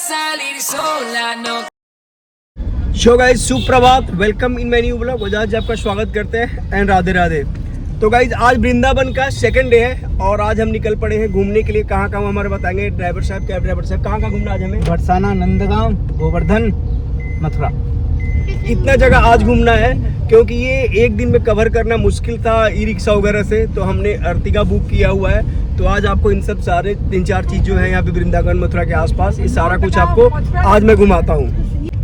salir sola, no. So guys सुप्रभात, welcome in my new blog. बजाज आपका स्वागत करते हैं एंड राधे राधे। तो गाइज आज वृंदावन का सेकंड डे है और आज हम निकल पड़े हैं घूमने के लिए। कहाँ कहाँ हमारे बताएंगे ड्राइवर साहब, कैब ड्राइवर साहब, कहाँ कहाँ घूमना आज हमें? बरसाना, नंदगांव, गोवर्धन, मथुरा। इतना जगह आज घूमना है क्योंकि ये एक दिन में कवर करना मुश्किल था ई रिक्शा वगैरह से, तो हमने अर्टिगा बुक किया हुआ है। तो आज आपको इन सब सारे 3-4 चीज जो है यहाँ पे वृंदावन मथुरा के आसपास, ये सारा कुछ आपको आज मैं घुमाता हूँ।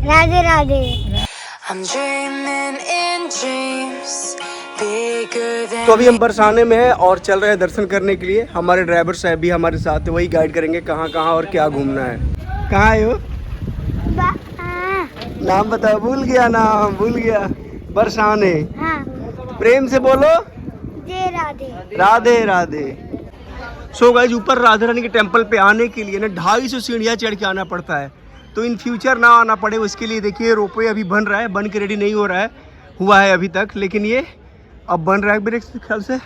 Radhe Radhe. I'm dreaming in dreams bigger than. तो अभी हम बरसाने में हैं और चल रहे हैं दर्शन करने के लिए। हमारे ड्राइवर साहब भी हमारे साथ है, वही गाइड करेंगे कहाँ कहाँ और क्या घूमना है। कहाँ है हो? नाम बताओ। भूल गया, नाम भूल गया। बरसाने। हाँ। प्रेम से बोलो। जय राधे। राधे राधे। सो गाइस, ऊपर राधा रानी के टेम्पल पे आने के लिए ना 250 सीढ़ियाँ चढ़ के आना पड़ता है। तो इन फ्यूचर ना आना पड़े उसके लिए देखिए रोपवे अभी बन रहा है, बन के रेडी नहीं हो रहा है, हुआ है अभी तक, लेकिन ये अब बन रहा है मेरे ख्याल से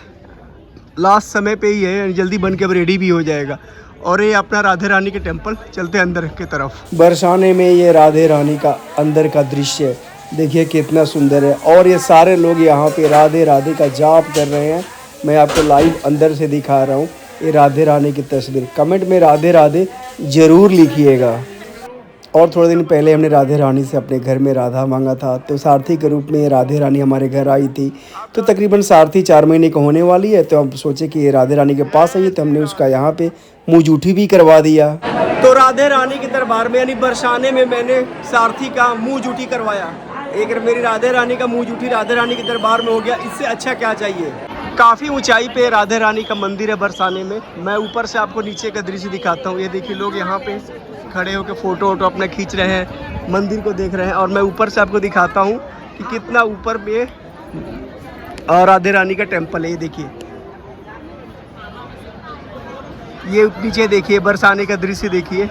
लास्ट समय पे ही है, जल्दी बन के अब रेडी भी हो जाएगा। और ये अपना राधे रानी के टेम्पल, चलते अंदर की तरफ। बरसाने में ये राधे रानी का अंदर का दृश्य देखिए कितना सुंदर है और ये सारे लोग यहाँ पे राधे राधे का जाप कर रहे हैं। मैं आपको लाइव अंदर से दिखा रहा हूँ ये राधे रानी की तस्वीर। कमेंट में राधे राधे ज़रूर लिखिएगा। और थोड़े दिन पहले हमने राधे रानी से अपने घर में राधा मांगा था, तो सारथी के रूप में ये राधे रानी हमारे घर आई थी। तो तकरीबन सारथी 4 महीने की होने वाली है, तो हम सोचे कि ये राधे रानी के पास आई है, तो हमने उसका यहाँ पे मुँह जूठी भी करवा दिया। तो राधे रानी के दरबार में यानी बरसाने में मैंने सारथी का मुँह जूठी करवाया। एक मेरी राधे रानी का मुँह जूठी राधे रानी के दरबार में हो गया, इससे अच्छा क्या चाहिए। काफ़ी ऊंचाई पे राधे रानी का मंदिर है बरसाने में। मैं ऊपर से आपको नीचे का दृश्य दिखाता हूँ। ये देखिए लोग यहाँ पे खड़े होकर फोटो वोटो अपना खींच रहे हैं, मंदिर को देख रहे हैं। और मैं ऊपर से आपको दिखाता हूँ कि कितना ऊपर पे राधे रानी का टेम्पल है। ये देखिए, ये नीचे देखिए बरसाने का दृश्य देखिए।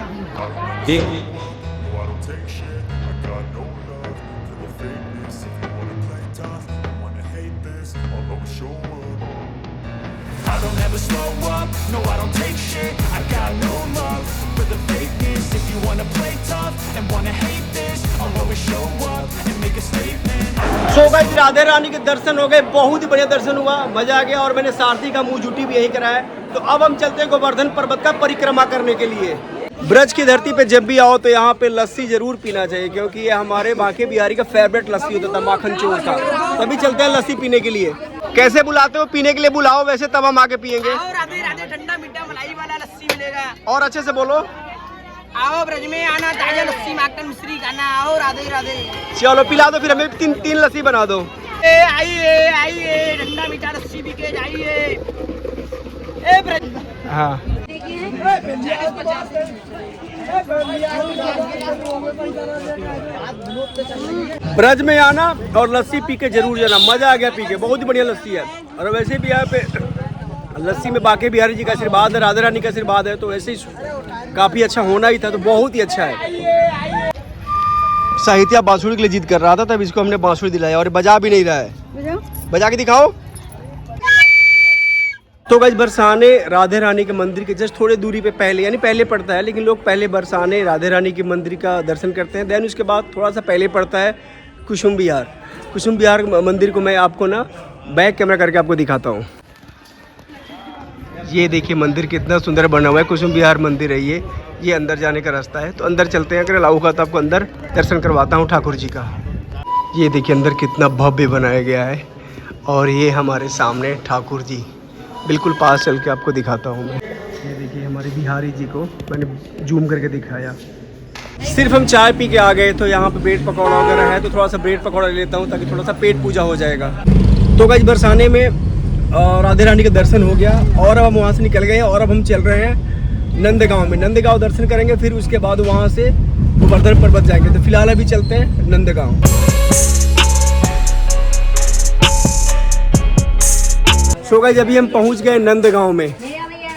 I don't ever slow up, no I don't take shit. I got no love for the fakeness. If you wanna play tough and wanna hate this, I'll always show up and make a statement. So guys, Radhe Rani के दर्शन हो गए, बहुत ही बढ़िया दर्शन हुआ, मजा आ गया। और मैंने सारथी का मुँह जूठी भी यही कराया। तो अब हम चलते हैं गोवर्धन पर्वत का परिक्रमा करने के लिए। ब्रज की धरती पे जब भी आओ तो यहाँ पे लस्सी जरूर पीना चाहिए, क्योंकि ये हमारे बांके बिहारी का फेवरेट लस्सी होता था, माखन चोर का। तभी चलते हैं लस्सी पीने के लिए। कैसे बुलाते हो? पीने के लिए बुलाओ वैसे, तब हम आके पियेंगे। आओ राधे राधे, ठंडा मीठा मलाई वाला लस्सी मिलेगा। और अच्छे से बोलो। आओ ब्रज में आना, ताजा लस्सी माखन मिश्री खाना। आओ राधे राधे। चलो पिला दो, फिर हमें तीन लस्सी बना दो। आइए आइए, ठंडा मीठा लस्सी पी के जाइए। ए ब्रज। हाँ, ब्रज में आना और लस्सी पी के जरूर जाना, मजा आ गया पी के, बहुत ही बढ़िया लस्सी है। और वैसे भी यहाँ पे लस्सी में बांके बिहारी जी का आशीर्वाद है, राधा रानी का आशीर्वाद है, तो वैसे ही काफी अच्छा होना ही था, तो बहुत ही अच्छा है। साहित्या बांसुरी के लिए जिद कर रहा था, तब इसको हमने बांसुरी दिलाया और बजा भी नहीं रहा है। बजा के दिखाओ। तो गाइस, बरसाने राधे रानी के मंदिर के जस्ट थोड़े दूरी पे पहले, यानी पहले पड़ता है, लेकिन लोग पहले बरसाने राधे रानी के मंदिर का दर्शन करते हैं, देन उसके बाद थोड़ा सा पहले पड़ता है कुसुम विहार। कुसुम विहार मंदिर को मैं आपको ना बैक कैमरा करके आपको दिखाता हूँ। ये देखिए मंदिर कितना सुंदर बना हुआ है, कुसुम विहार मंदिर है ये अंदर जाने का रास्ता है। तो अंदर चलते हैं, अगर अलाउ का तो आपको अंदर दर्शन करवाता हूँ ठाकुर जी का। ये देखिए अंदर कितना भव्य बनाया गया है, और ये हमारे सामने ठाकुर जी, बिल्कुल पास चल के आपको दिखाता हूँ मैं। ये देखिए हमारे बिहारी जी को मैंने जूम करके दिखाया। सिर्फ हम चाय पी के आ गए, तो यहाँ पे ब्रेड पकौड़ा वगैरह है, तो थोड़ा सा ब्रेड पकौड़ा ले लेता हूँ ताकि थोड़ा सा पेट पूजा हो जाएगा। तो गाइस, बरसाने में राधे रानी का दर्शन हो गया और अब हम वहाँ से निकल गए हैं और अब हम चल रहे हैं नंदगांव में। नंदगांव दर्शन करेंगे, फिर उसके बाद वहाँ से गोवर्धन पर्वत जाएंगे। तो फिलहाल अभी चलते हैं नंदगांव। सो गाइस, अभी हम पहुंच गए नंदगांव में,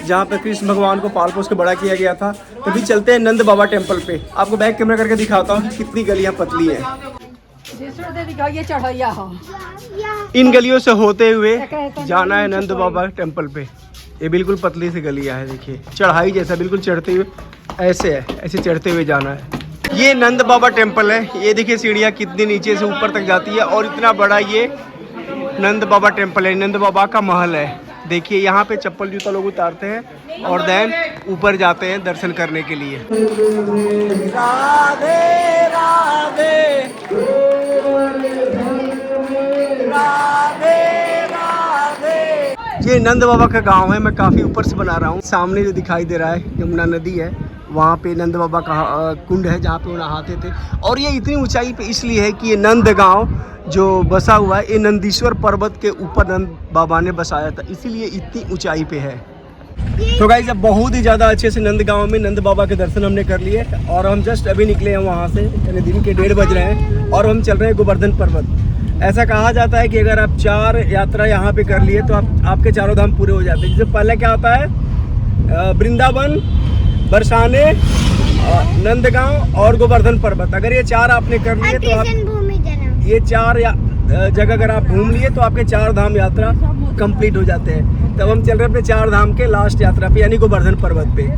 जहाँ पे कृष्ण भगवान को पाल पोस के बड़ा किया गया था। तो अभी चलते हैं नंद बाबा टेम्पल पे। आपको बैक कैमरा करके दिखाता हूँ कितनी गलियाँ पतली हैं। इन गलियों से होते हुए जाना है नंद बाबा टेम्पल पे। ये बिल्कुल पतली सी गलियाँ है, देखिए चढ़ाई जैसा, बिल्कुल चढ़ते हुए ऐसे है, ऐसे चढ़ते हुए जाना है। ये नंद बाबा टेम्पल है, ये देखिए सीढ़ियाँ कितनी नीचे से ऊपर तक जाती है और इतना बड़ा ये नंद बाबा टेम्पल है, नंद बाबा का महल है। देखिए यहाँ पे चप्पल जूता लोग उतारते हैं और देन ऊपर जाते हैं दर्शन करने के लिए। राधे राधे राधे राधे। ये नंद बाबा का गांव है, मैं काफ़ी ऊपर से बना रहा हूँ। सामने जो दिखाई दे रहा है यमुना नदी है, वहाँ पे नंद बाबा का कुंड है जहाँ पे वो नहाते थे। और ये इतनी ऊंचाई पे इसलिए है कि ये नंद गांव जो बसा हुआ है, ये नंदीश्वर पर्वत के ऊपर नंद बाबा ने बसाया था, इसीलिए इतनी ऊंचाई पे है। तो गाइस अब बहुत ही ज़्यादा अच्छे से नंद गांव में नंद बाबा के दर्शन हमने कर लिए और हम जस्ट अभी निकले हैं वहाँ से, यानी दिन के 1:30 बज रहे हैं और हम चल रहे हैं गोवर्धन पर्वत। ऐसा कहा जाता है कि अगर आप 4 यात्रा यहाँ पे कर लिए तो आपके चारों धाम पूरे हो जाते हैं। जैसे पहले क्या होता है, वृंदावन, बरसाने, नंदगांव और गोवर्धन पर्वत, अगर ये 4 आपने कर लिए तो आप ये 4 जगह अगर आप घूम लिए तो आपके 4 धाम यात्रा कंप्लीट हो जाते हैं। तब हम चल रहे हैं अपने 4 धाम के लास्ट यात्रा पे, यानी गोवर्धन पर्वत पे।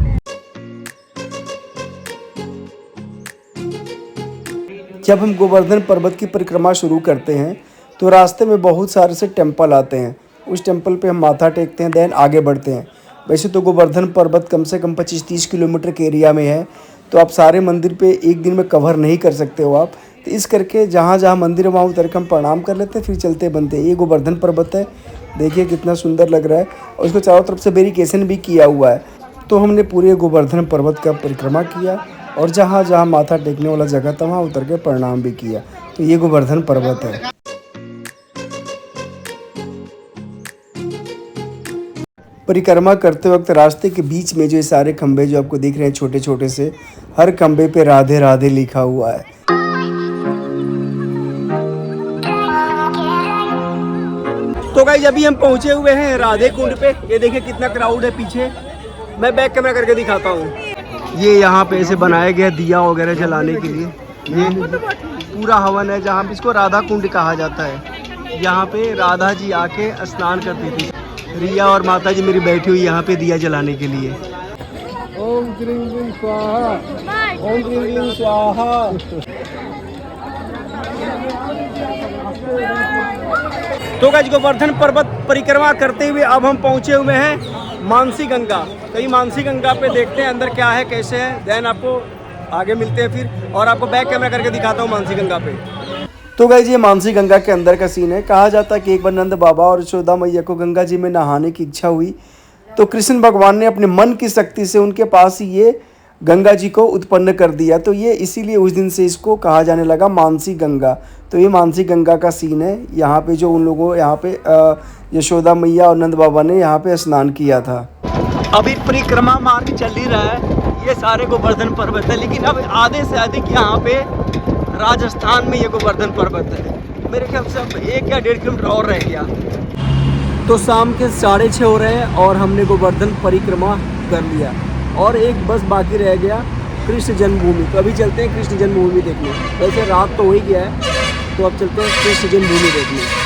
जब हम गोवर्धन पर्वत की परिक्रमा शुरू करते हैं तो रास्ते में बहुत सारे से टेम्पल आते हैं, उस टेम्पल पे हम माथा टेकते हैं, देन आगे बढ़ते हैं। वैसे तो गोवर्धन पर्वत कम से कम 25-30 किलोमीटर के एरिया में है, तो आप सारे मंदिर पे एक दिन में कवर नहीं कर सकते हो आप, तो इस करके जहाँ जहाँ मंदिर है वहाँ उतर के हम प्रणाम कर लेते हैं, फिर चलते बनते हैं। ये गोवर्धन पर्वत है, देखिए कितना सुंदर लग रहा है और इसको चारों तरफ से बैरिकेशन भी किया हुआ है। तो हमने पूरे गोवर्धन पर्वत का परिक्रमा किया और जहाँ जहाँ माथा टेकने वाला जगह था वहाँ उतर के प्रणाम भी किया। तो ये गोवर्धन पर्वत है। परिक्रमा करते वक्त रास्ते के बीच में जो ये सारे खंबे जो आपको दिख रहे हैं छोटे छोटे से, हर खंबे पे राधे राधे लिखा हुआ है। तो गाइस अभी हम पहुंचे हुए हैं राधे कुंड पे। ये देखिए कितना क्राउड है पीछे, मैं बैक कैमरा करके दिखाता हूँ। ये यहाँ पे ऐसे बनाया गया दिया वगैरह जलाने के लिए, ये पूरा हवन है जहाँ पे इसको राधा कुंड कहा जाता है। यहाँ पे राधा जी आके स्नान करती थी। रिया और माता जी मेरी बैठी हुई यहाँ पे दिया जलाने के लिए। ओम ह्रीं क्लीं स्वाहा, ओम ह्रीं क्लीं स्वाहा। तो गाइस गोवर्धन पर्वत परिक्रमा करते हुए अब हम पहुँचे हुए हैं मानसी गंगा। तो ये मानसी गंगा पे देखते हैं अंदर क्या है कैसे है, देन आपको आगे मिलते हैं फिर और आपको बैक कैमरा करके दिखाता हूँ मानसी गंगा पे। तो गाइस ये मानसी गंगा के अंदर का सीन है। कहा जाता है कि एक बार नंद बाबा और यशोदा मैया को गंगा जी में नहाने की इच्छा हुई, तो कृष्ण भगवान ने अपने मन की शक्ति से उनके पास ही ये गंगा जी को उत्पन्न कर दिया। तो ये इसीलिए उस दिन से इसको कहा जाने लगा मानसी गंगा। तो ये मानसी गंगा का सीन है, यहाँ पे जो उन लोगों यहाँ पे यशोदा मैया और नंद बाबा ने यहाँ पे स्नान किया था। अभी परिक्रमा मार्ग चल ही रहा है, ये सारे गोवर्धन पर्वत है, लेकिन अब आधे से अधिक यहाँ पे राजस्थान में ये गोवर्धन पर्वत है। मेरे ख्याल से अब 1 या 1.5 किलोमीटर और रह गया। तो शाम के 6:30 हो रहे हैं और हमने गोवर्धन परिक्रमा कर लिया और एक बस बाकी रह गया कृष्ण जन्मभूमि। तो अभी चलते हैं कृष्ण जन्मभूमि देखने। वैसे रात तो हो ही गया है, तो अब चलते हैं कृष्ण जन्मभूमि देखने।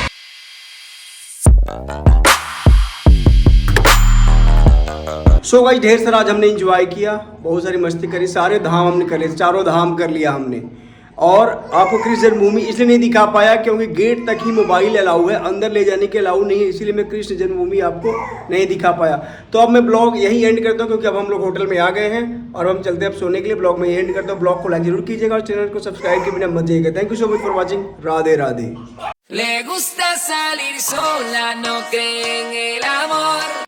सो गाइस ढेर सारा आज हमने एंजॉय किया, बहुत सारी मस्ती करी, सारे धाम हमने कर लिए, 4 धाम कर लिया हमने। और आपको कृष्ण जन्मभूमि इसलिए नहीं दिखा पाया क्योंकि गेट तक ही मोबाइल अलाउ है, अंदर ले जाने के अलाउ नहीं है, इसीलिए मैं कृष्ण जन्मभूमि आपको नहीं दिखा पाया। तो अब मैं ब्लॉग यही एंड करता हूँ क्योंकि अब हम लोग होटल में आ गए हैं और हम चलते हैं अब सोने के लिए। ब्लॉग में यही एंड करता हूँ। ब्लॉग को लाइक जरूर कीजिएगा और चैनल को सब्सक्राइब के बिना मत जाइएगा। Thank you so much for watching. Radhe Radhe. Le gusta salir sola, no cree en el amor.